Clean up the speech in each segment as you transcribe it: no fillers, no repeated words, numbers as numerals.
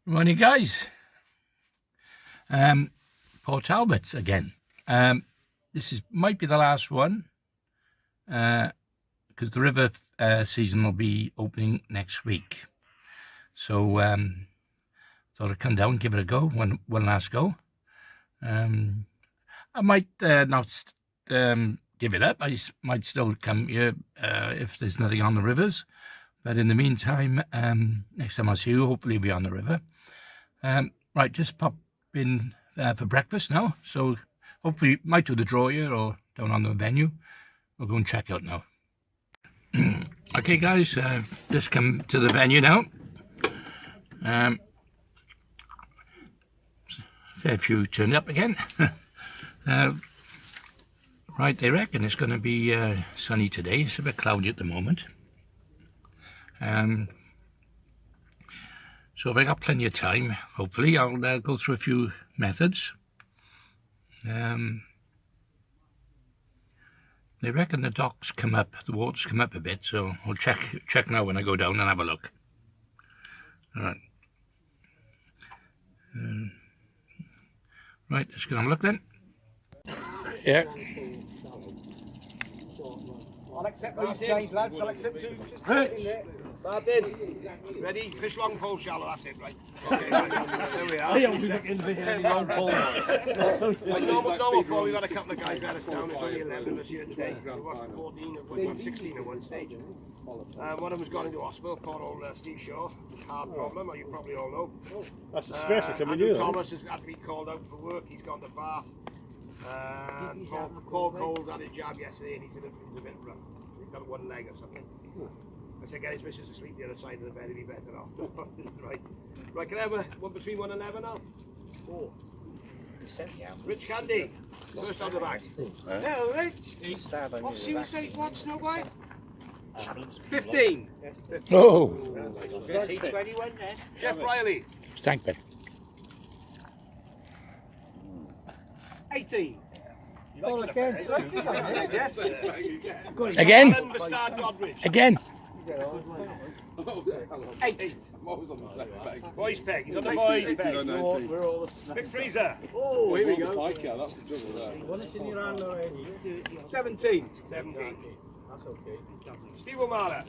Morning, guys. Port Talbot again. This might be the last one because the river season will be opening next week. So thought I'd come down, give it a go, one last go. I might not give it up. I might still come here if there's nothing on the rivers. But in the meantime, next time I see you, hopefully we'll be on the river. Right, just pop in for breakfast now. So hopefully might do the draw here or down on the venue. We'll go and check out now. Okay, guys, just come to the venue now. Fair few turned up again. Right, they reckon it's going to be sunny today. It's a bit cloudy at the moment. So if I got plenty of time, hopefully I'll go through a few methods. They reckon the docks come up, the waters come up a bit, so I'll check now when I go down and have a look. All right. Right, let's go and have a look then. Yeah. I'll accept those change, lads. I'll accept two. Just put it in there. Start in. Ready? Fish long pole shallow. That's it, right? Okay, right. There we are. Long pole. Like normal fall, we've got a couple of guys let us down. It's only 11 this year today. We watched 14, we watched 16 at one stage. One of them's gone into hospital, poor old Steve Shaw. Heart problem, you probably all know. That's the stress that can be Andrew Thomas has had to be called out for work. He's gone to Bath. Paul Cole's had his jab yesterday and he's a bit rough. He's got one leg or something. I said, get his missus to sleep the other side of the bed, he'd be better off. Right. Right, can I have one between 1 and 11 now? 4. Rich Candy, first on the back. Hello, Rich. What's you say? What's no way? 15. Oh. 21 then. Jeff Riley. Thank you. 18. Oh, again. Again? Alan Bastard Godridge. Again? 8. Boys peg. He's on the boys peg. We're all Big freezer. Oh, here we go. 17. 17. That's okay. Steve O'Mara.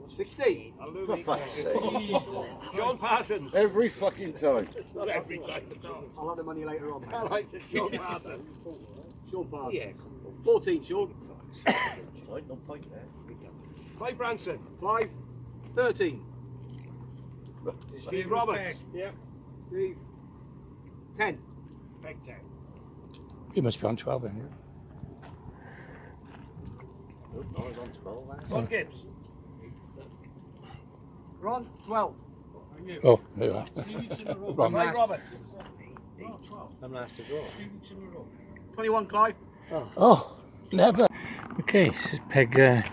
16. For fuck's sake. Sean Parsons. Every fucking time. Not every time at all. I'll have the money later on. I like it. Sean Parsons. Sean Parsons. Yes. 14, Sean. No point there. Clive Branson. Clive. 13. Steve Roberts. Yeah. Steve. 10. Peg 10. You must be on 12 then, yeah? Ron Gibbs. Ron. 12. Oh, there you are. Wrong. Mike Roberts. I'm last to draw. 21, Clive. Oh, never. Okay, this is peg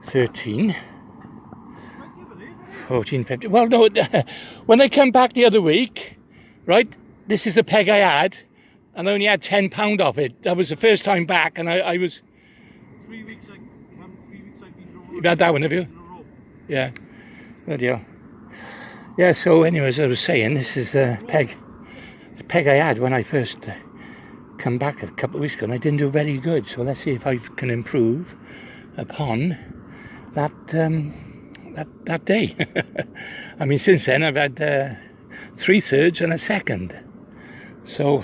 13. 14, 15. Well, no, when I come back the other week, right, this is the peg I had, and I only had £10 off it. That was the first time back, and I was... 3 weeks I've been drawing. You've had that one, have you? Yeah. Good deal. Yeah, so anyways, as I was saying, this is the peg I had when I first come back a couple of weeks ago, and I didn't do very good. So let's see if I can improve upon that that day. I mean, since then I've had 3/3 and a second. So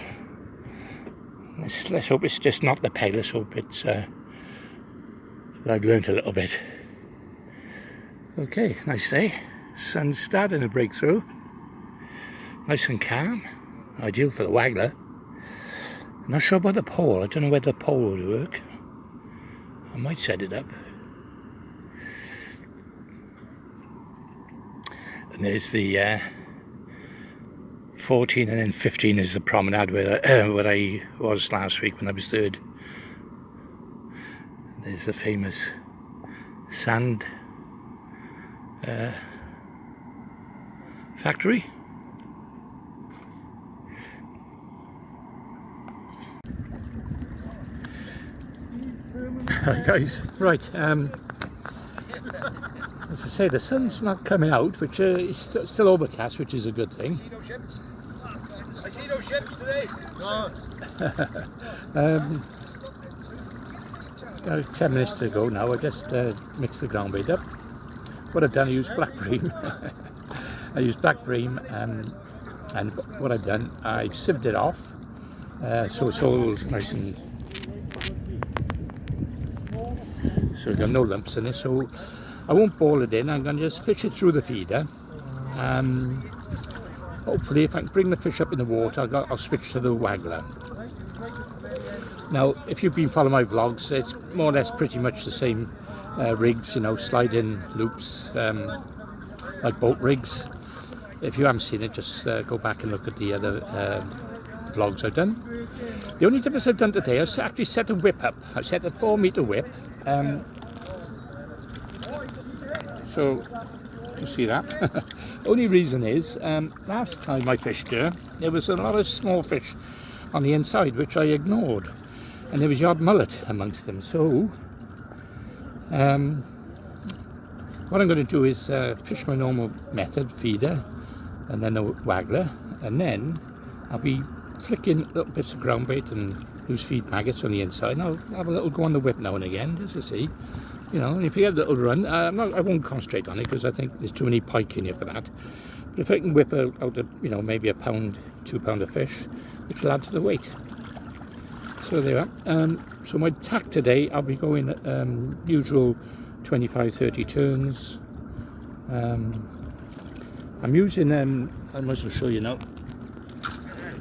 let's hope it's just not the peg. Let's hope it's that I've learnt a little bit. Okay, nice day. Sun's starting to break through. Nice and calm. Ideal for the waggler. I'm not sure about the pole. I don't know whether the pole would work. I might set it up. And there's the 14 and then 15 is the promenade where I was last week when I was third. There's the famous sand factory. Hi guys, right, As I say, the sun's not coming out, which is still overcast, which is a good thing. I see no ships today. No. Got 10 minutes to go now. I just mixed the ground bait up. What I've done, I used black bream. I used black bream, and what I've done, I've sieved it off, so it's all nice and. So we've got no lumps in it. So I won't boil it in. I'm going to just fish it through the feeder. Hopefully, if I can bring the fish up in the water, I'll switch to the waggler. Now, if you've been following my vlogs, it's more or less pretty much the same rigs, you know, slide-in loops, like boat rigs. If you haven't seen it, just go back and look at the other vlogs I've done. The only difference I've done today, I've actually set a whip up. I've set a 4-meter whip. So, you see that? Only reason is, last time I fished here, there was a lot of small fish on the inside, which I ignored. And there was the odd mullet amongst them. So, what I'm going to do is fish my normal method, feeder, and then a waggler, and then I'll be flicking little bits of ground bait and loose feed maggots on the inside, and I'll have a little go on the whip now and again, just to see. You know, if you get a little run, I won't concentrate on it because I think there's too many pike in here for that. But if I can whip out a, you know, maybe a pound, 2 pound of fish, which will add to the weight. So there you are. So my tack today, I'll be going usual 25-30 turns. I'm using, I must as well show you now,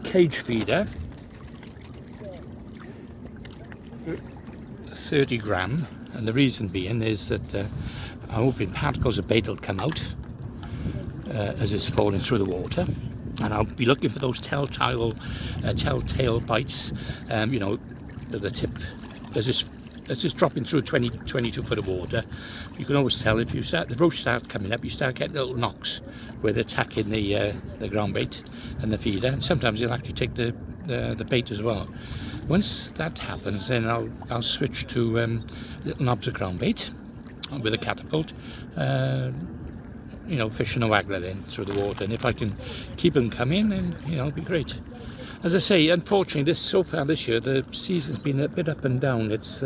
cage feeder, 30 gram, and the reason being is that I'm hoping particles of bait will come out as it's falling through the water, and I'll be looking for those telltale bites, you know, the tip as it's dropping through 22 foot of water. You can always tell if you start, the roach start coming up, you start getting little knocks where they're attacking the ground bait and the feeder, and sometimes they'll actually take the bait as well. Once that happens, then I'll switch to little knobs of ground bait with a catapult, you know, fishing a waggler in through the water, and if I can keep them coming, then, you know, it'll be great. As I say, unfortunately, so far this year, the season's been a bit up and down. It's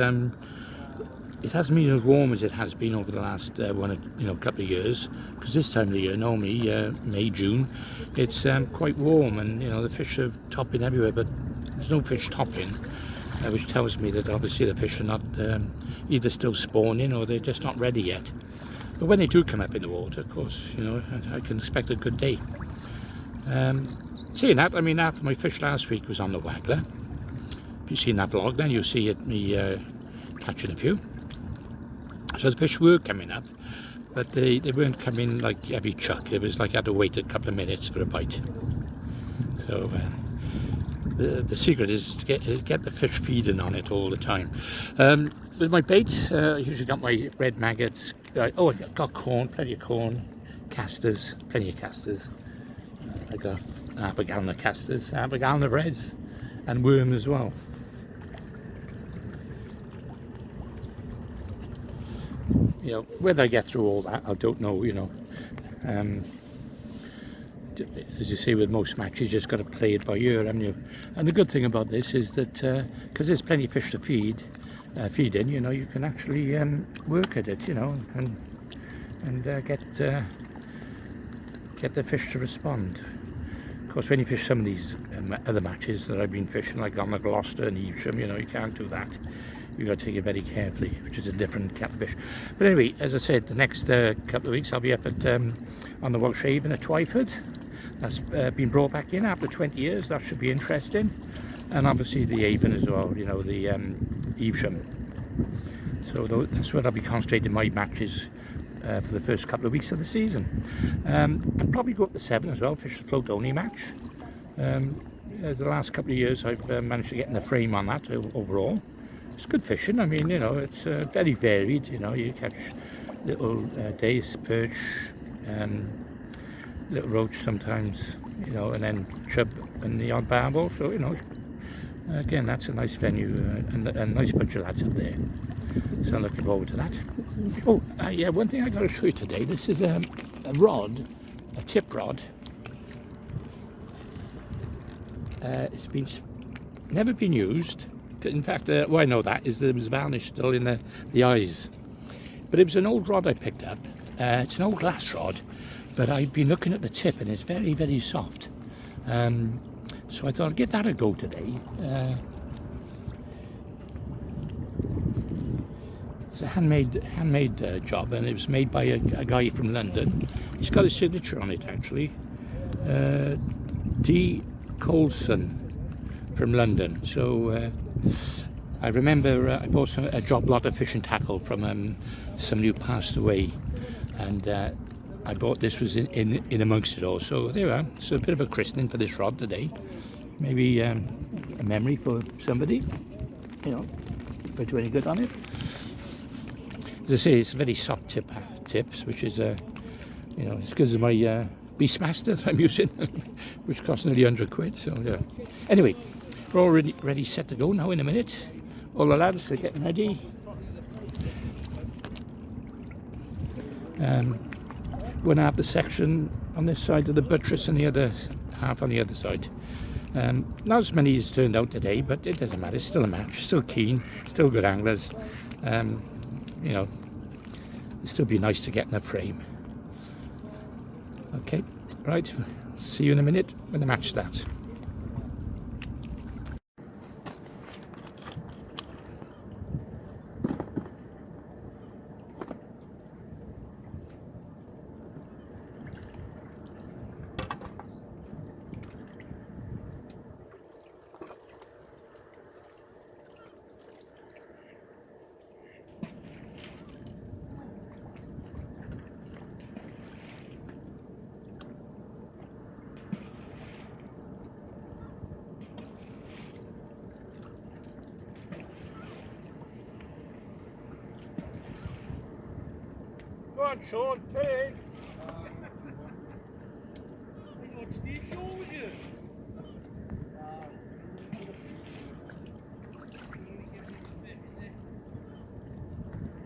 it hasn't been as warm as it has been over the last couple of years, because this time of the year, normally May, June, it's quite warm, and you know, the fish are topping everywhere, but there's no fish topping, which tells me that obviously the fish are not either still spawning or they're just not ready yet. But when they do come up in the water, of course, you know, I can expect a good day. Saying that, I mean, after my fish last week was on the waggler. If you've seen that vlog, then you'll see me catching a few. So the fish were coming up, but they weren't coming like every chuck. It was like I had to wait a couple of minutes for a bite. So the secret is to get the fish feeding on it all the time. With my bait, I usually got my red maggots. I got corn, plenty of corn, casters, plenty of casters. I got half a gallon of casters, half a gallon of reds, and worm as well. You know, whether I get through all that, I don't know, you know. As you see with most matches, you just got to play it by ear, haven't you? And the good thing about this is that, because there's plenty of fish to feed in, you know, you can actually work at it, you know, and get the fish to respond. Of course, when you fish some of these other matches that I've been fishing, like on the Gloucester and Evesham, you know, you can't do that. You've got to take it very carefully, which is a different kettle of fish. But anyway, as I said, the next couple of weeks I'll be up at on the Welsh Haven at Twyford. That's been brought back in after 20 years. That should be interesting. And obviously the Avon as well, you know, the Evesham. So that's where I'll be concentrating my matches for the first couple of weeks of the season. I'll probably go up to Severn as well, fish the float only match. The last couple of years I've managed to get in the frame on that overall. It's good fishing. I mean, you know, it's very varied. You know, you catch little dace, perch, little roach sometimes, you know, and then chub and the odd barbel. So, you know, again, that's a nice venue and a nice bunch of lads up there. So I'm looking forward to that. Oh, yeah, one thing I got to show you today. This is a rod, a tip rod. It's been never been used. In fact, why I know that is there was varnish still in the eyes. But it was an old rod I picked up. It's an old glass rod, but I've been looking at the tip and it's very, very soft. So I thought I'd give that a go today. It's a handmade job, and it was made by a guy from London. He's got a signature on it actually. D. Colson from London. So I remember I bought a job lot of fishing tackle from somebody who passed away, and I bought this was in amongst it all. So there we are. So a bit of a christening for this rod today. Maybe a memory for somebody, you know, if I do any good on it. As I say, it's very soft tips, which is you know, as good as my Beastmaster that I'm using, which costs nearly 100 quid. So yeah. Anyway, we're all ready set to go now in a minute. All the lads are getting ready. We're gonna have the section on this side of the buttress and the other half on the other side. Not as many as turned out today, but it doesn't matter. It's still a match, still keen, still good anglers. You know, it'd still be nice to get in a frame. Okay, right, see you in a minute when the match starts. Go on, Sean, pig. What's Steve Shaw with you?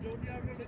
Don't you have a little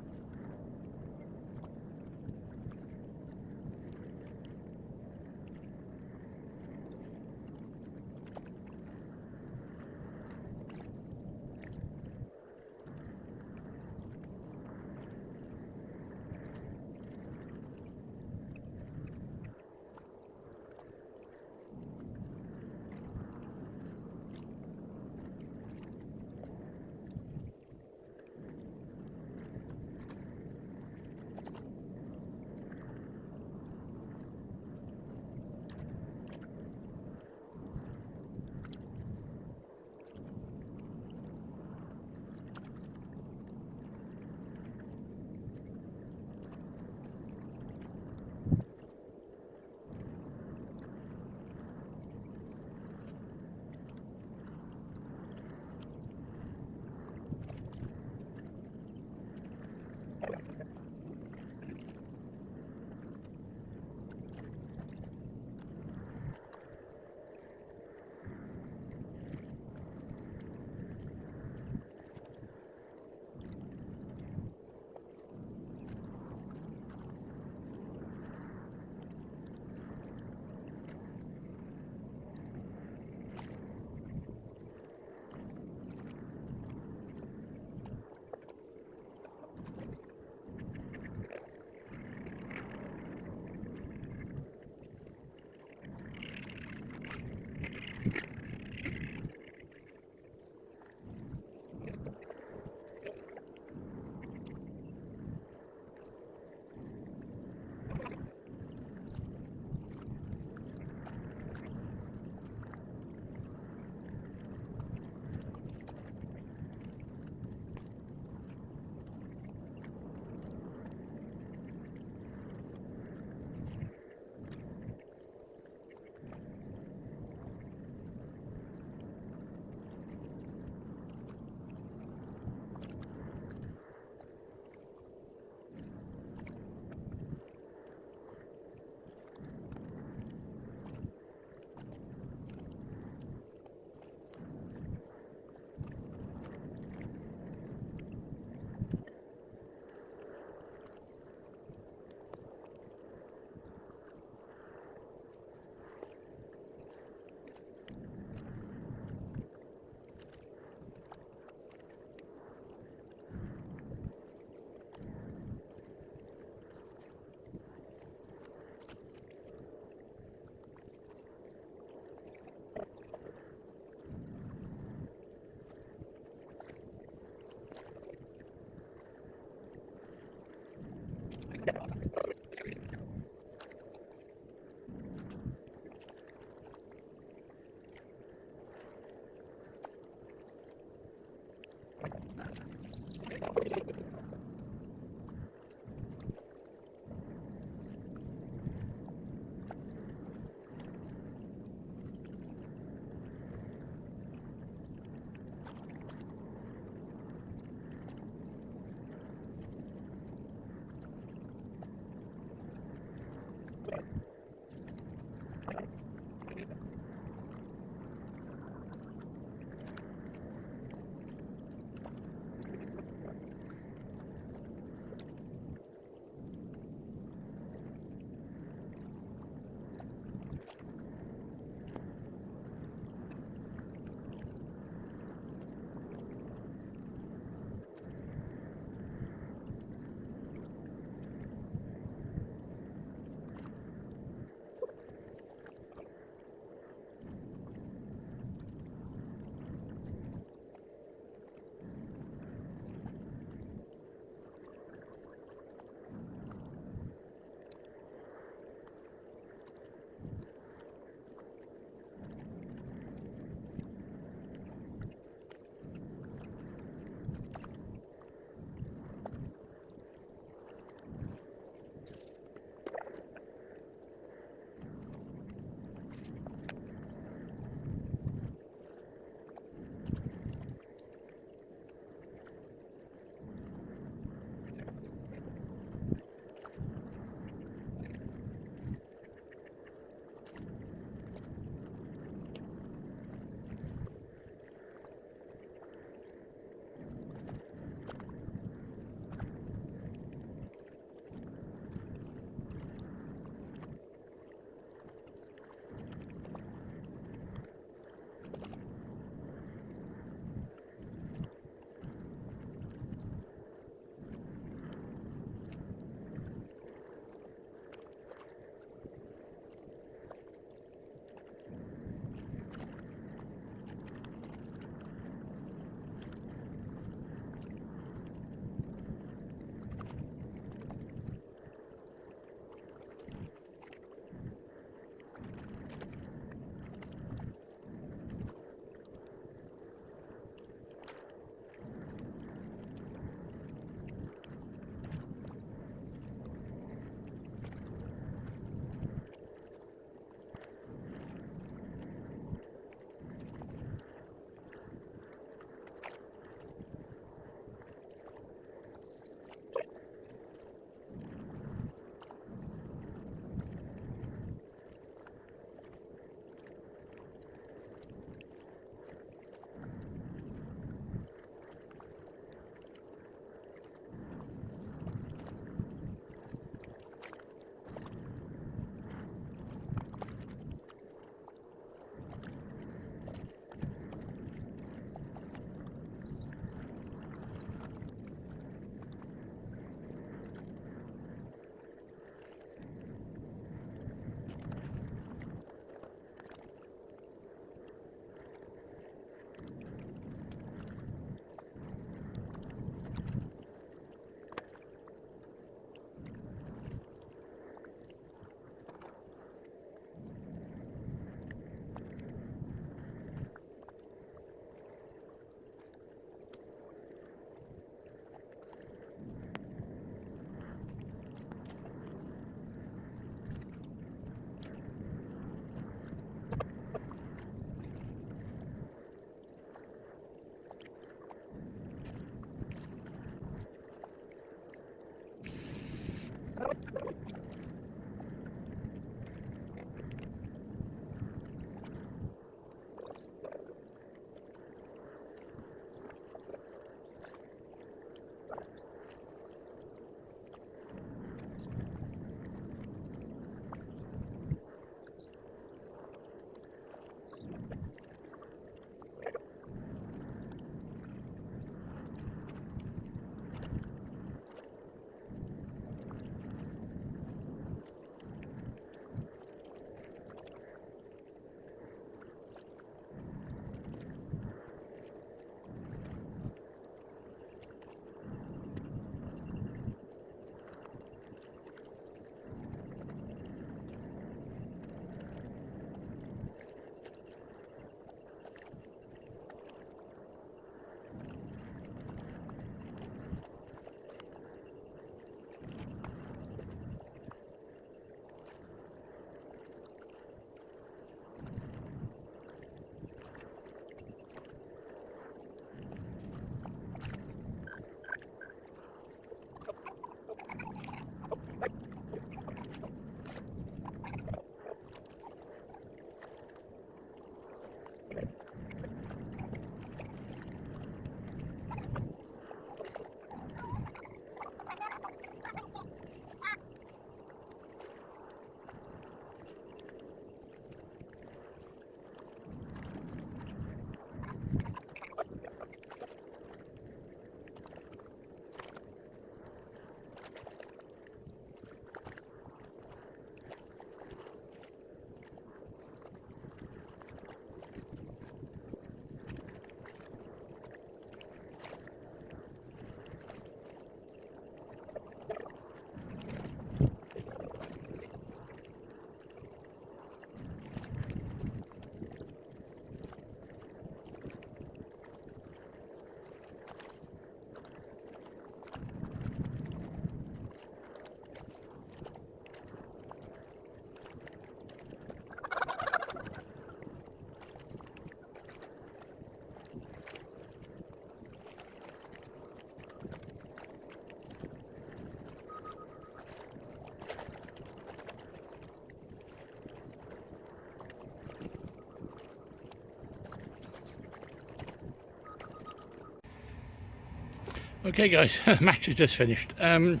Okay guys, match has just finished. I'm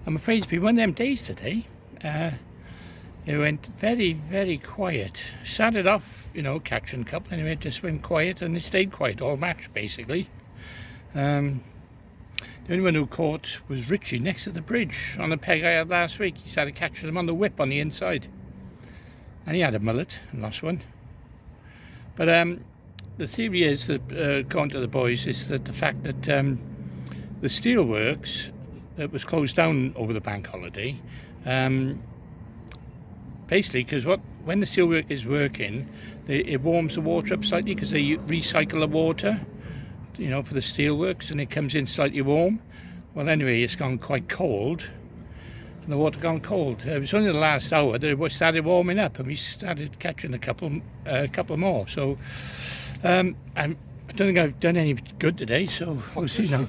afraid it's been one of them days today. It went very, very quiet. Started off, you know, catching a couple, anyway, it just went quiet, and it stayed quiet all match basically. The only one who caught was Richie next to the bridge on the peg I had last week. He started catching them on the whip on the inside, and he had a mullet and lost one. But the theory is that, according to the boys, is that the fact that the steelworks that was closed down over the bank holiday, basically because when the steelwork is working, it warms the water up slightly because they recycle the water, you know, for the steelworks, and it comes in slightly warm. Well, anyway, it's gone quite cold, and the water gone cold. It was only the last hour that it started warming up, and we started catching a couple more. So I don't think I've done any good today, so we'll see now.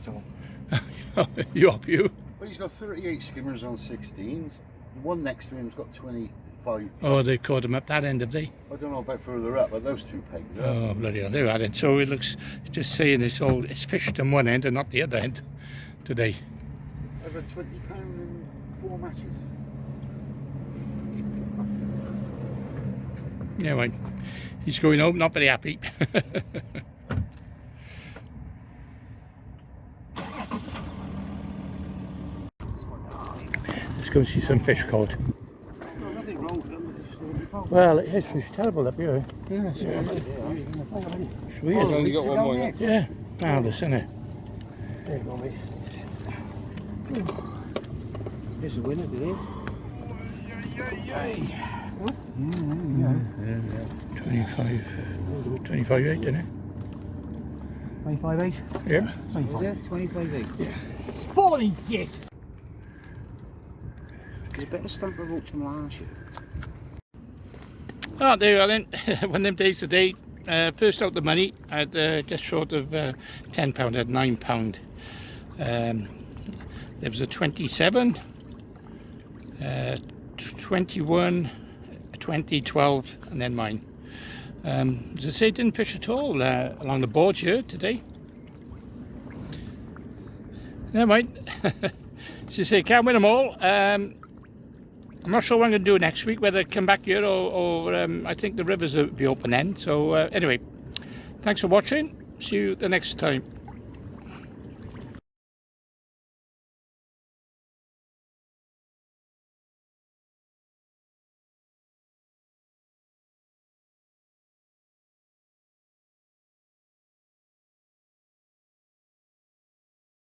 You off you? Well, he's got 38 skimmers on 16s. The one next to him's got 25. Oh, they caught him up that end, have they? I don't know about further up, but those two pegs. Oh, bloody hell, they're at it. So it looks, just saying it's fished on one end and not the other end today. Over £20 in 4 matches. Yeah, right. He's going home, not very happy. Let's go see some fish caught. Well, it is fish terrible up here. Yeah, it's weird. I've only got one more. Yeah, marvellous, isn't it? There you go, mate. Here's the winner today. 25.8, isn't it? 25.8? Yeah. 25.8. Yeah. Sporting git! There's a better stamp of roach than last year. Oh, there you are then. One of them days today. First out the money, I had just short of £10, I had £9. There was a 27, 21, 20, 12, and then mine. As I say, didn't fish at all along the board here today. Never mind. As I say, can't win them all. I'm not sure what I'm going to do next week, whether come back here or I think the rivers will be open then. So anyway, thanks for watching. See you the next time.